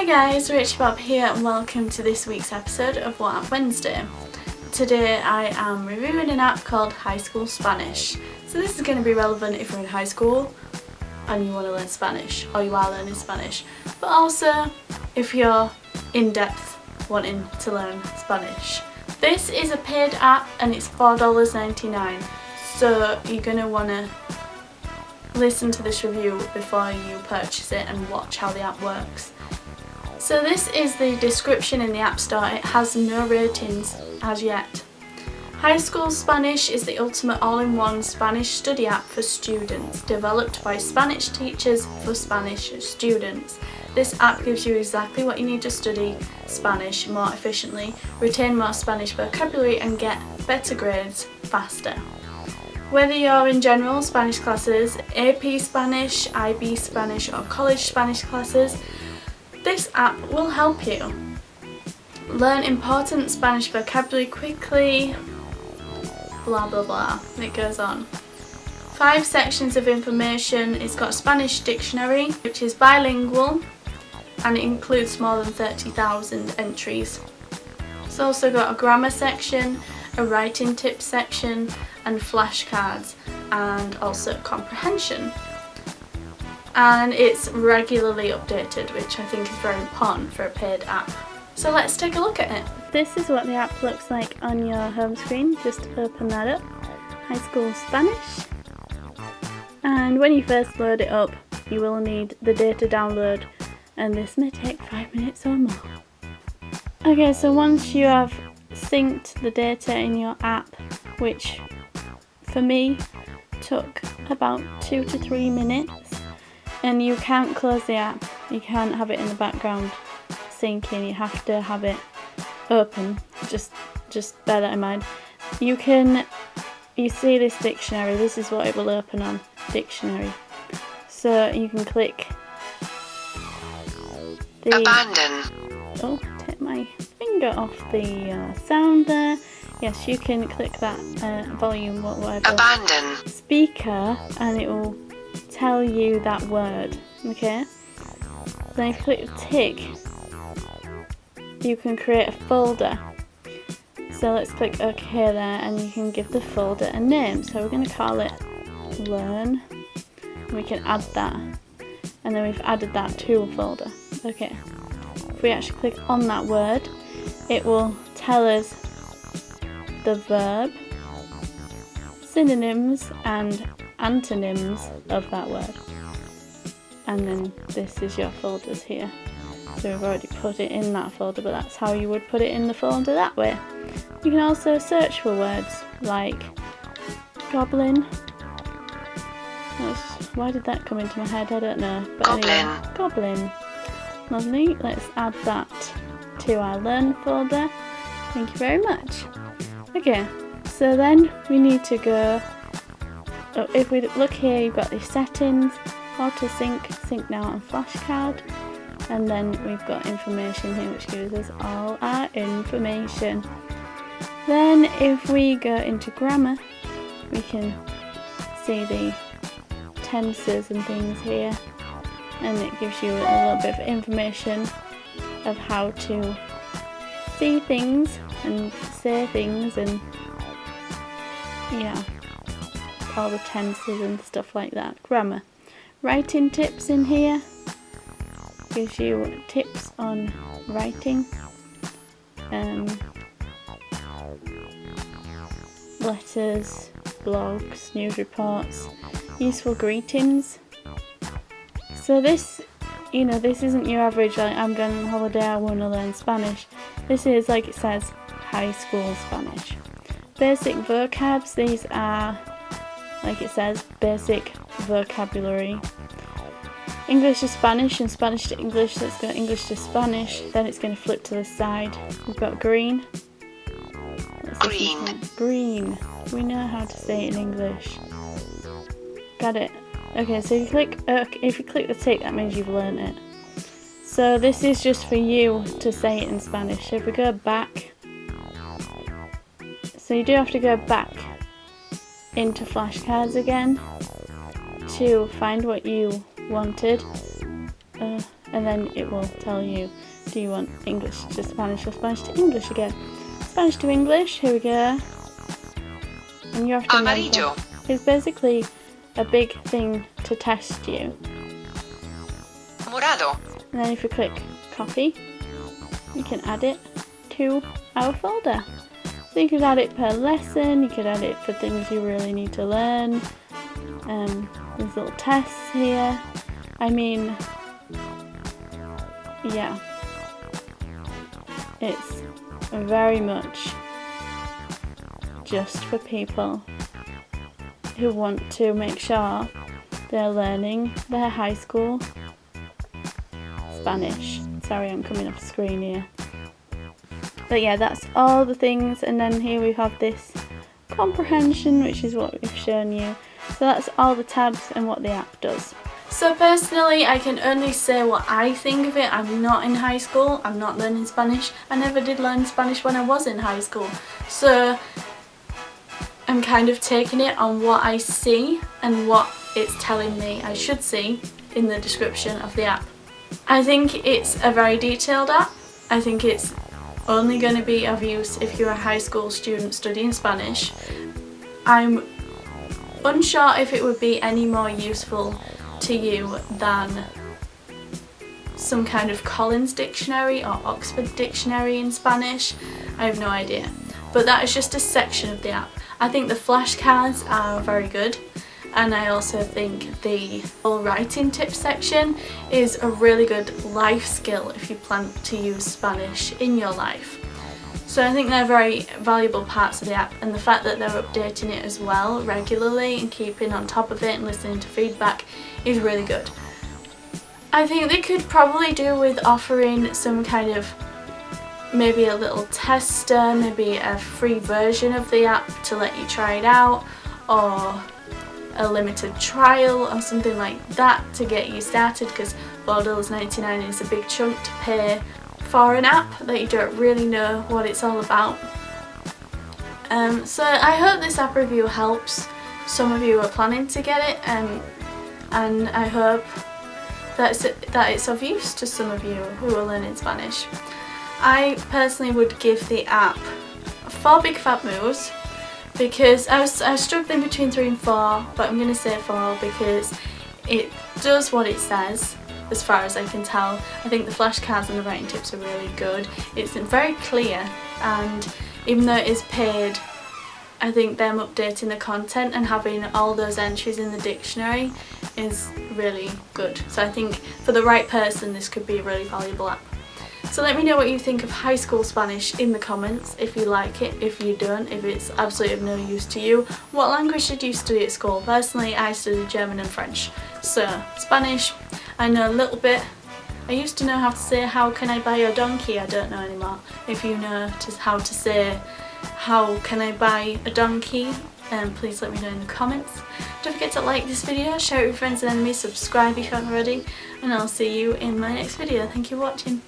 Hi guys, Rachybop here and welcome to this week's episode of What App Wednesday. Today I am reviewing an app called High School Spanish. So this is going to be relevant if you're in high school and you want to learn Spanish, or you are learning Spanish, but also if you're in depth wanting to learn Spanish. This is a paid app and it's $4.99, so you're going to want to listen to this review before you purchase it and watch how the app works. So this is the description in the App Store. It has no ratings as yet. High School Spanish is the ultimate all-in-one Spanish study app for students, developed by Spanish teachers for Spanish students. This app gives you exactly what you need to study Spanish more efficiently, retain more Spanish vocabulary and get better grades faster. Whether you're in general Spanish classes, AP Spanish, IB Spanish or college Spanish classes, this app will help you learn important Spanish vocabulary quickly, blah blah blah, it goes on. 5 sections of information. It's got a Spanish dictionary which is bilingual and it includes more than 30,000 entries. It's also got a grammar section, a writing tips section and flashcards, and also comprehension. And it's regularly updated, which I think is very important for a paid app. So let's take a look at it. This is what the app looks like on your home screen. Just open that up. High School Spanish. And when you first load it up, you will need the data download, and this may take 5 minutes or more. Okay, so once you have synced the data in your app, which for me took about 2 to 3 minutes, and you can't close the app, you can't have it in the background syncing, you have to have it open, just bear that in mind. You see this dictionary, this is what it will open on, dictionary. So you can click the abandon. Take my finger off the sound there. Yes, you can click that volume, whatever. Abandon. Speaker, and it will tell you that word. Okay. Then if you click the tick, you can create a folder. So let's click OK there, and you can give the folder a name. So we're going to call it Learn. We can add that, and then we've added that to a folder. Okay. If we actually click on that word, it will tell us the verb, synonyms and antonyms of that word. And then this is your folders here. So we've already put it in that folder, but that's how you would put it in the folder that way. You can also search for words like goblin. Why did that come into my head? I don't know. But goblin. Anyway, goblin. Lovely. Let's add that to our Learn folder. Thank you very much. Okay, so then we need to go, if we look here, you've got the settings, auto sync, sync now and flashcard, and then we've got information here which gives us all our information. Then if we go into grammar, we can see the tenses and things here, and it gives you a little bit of information of how to see things and say things, and yeah, all the tenses and stuff like that. Grammar. Writing tips in here gives you tips on writing, letters, blogs, news reports, useful greetings. So this, this isn't your average like I'm going on holiday, I want to learn Spanish. This is, like it says, High School Spanish. Basic vocabs, these are, like it says, basic vocabulary. English to Spanish and Spanish to English, so let's go English to Spanish, then it's going to flip to the side. We've got green. Green. Green. We know how to say it in English. Got it. Okay, so if you click the tick, that means you've learnt it. So this is just for you to say it in Spanish. So if we go back, so you do have to go back into flashcards again to find what you wanted. and then it will tell you, do you want English to Spanish or Spanish to English again. Spanish to English, here we go. And you have to remember, Amarillo. it's basically a big thing to test you. Morado. And then if you click copy, you can add it to our folder. So you could add it per lesson, you could add it for things you really need to learn. There's little tests here. I mean, yeah, it's very much just for people who want to make sure they're learning their high school Spanish. Sorry, I'm coming off screen here. But yeah, that's all the things, and then here we have this comprehension, which is what we've shown you. So that's all the tabs and what the app does. So personally, I can only say what I think of it. I'm not in high school, I'm not learning Spanish. I never did learn Spanish when I was in high school. So I'm kind of taking it on what I see and what it's telling me I should see in the description of the app. I think it's a very detailed app. I think it's only going to be of use if you're a high school student studying Spanish. I'm unsure if it would be any more useful to you than some kind of Collins dictionary or Oxford dictionary in Spanish. I have no idea. But that is just a section of the app. I think the flashcards are very good, and I also think the whole writing tips section is a really good life skill if you plan to use Spanish in your life. So I think they're very valuable parts of the app, and the fact that they're updating it as well regularly and keeping on top of it and listening to feedback is really good. I think they could probably do with offering some kind of, maybe a little tester, maybe a free version of the app to let you try it out, or a limited trial or something like that to get you started, because $4.99 is a big chunk to pay for an app that you don't really know what it's all about. So I hope this app review helps some of you who are planning to get it, and I hope that it's of use to some of you who are learning Spanish. I personally would give the app 4 big fat moves, because I was struggling between 3 and 4, but I'm going to say 4 because it does what it says as far as I can tell. I think the flashcards and the writing tips are really good. It's very clear, and even though it is paid, I think them updating the content and having all those entries in the dictionary is really good. So I think for the right person this could be a really valuable app. So let me know what you think of high school Spanish in the comments, if you like it, if you don't, if it's absolutely of no use to you. What language did you study at school? Personally, I studied German and French. So Spanish, I know a little bit. I used to know how to say how can I buy a donkey, I don't know anymore. If you know how to say how can I buy a donkey, please let me know in the comments. Don't forget to like this video, share it with friends and enemies, subscribe if you haven't already, and I'll see you in my next video. Thank you for watching.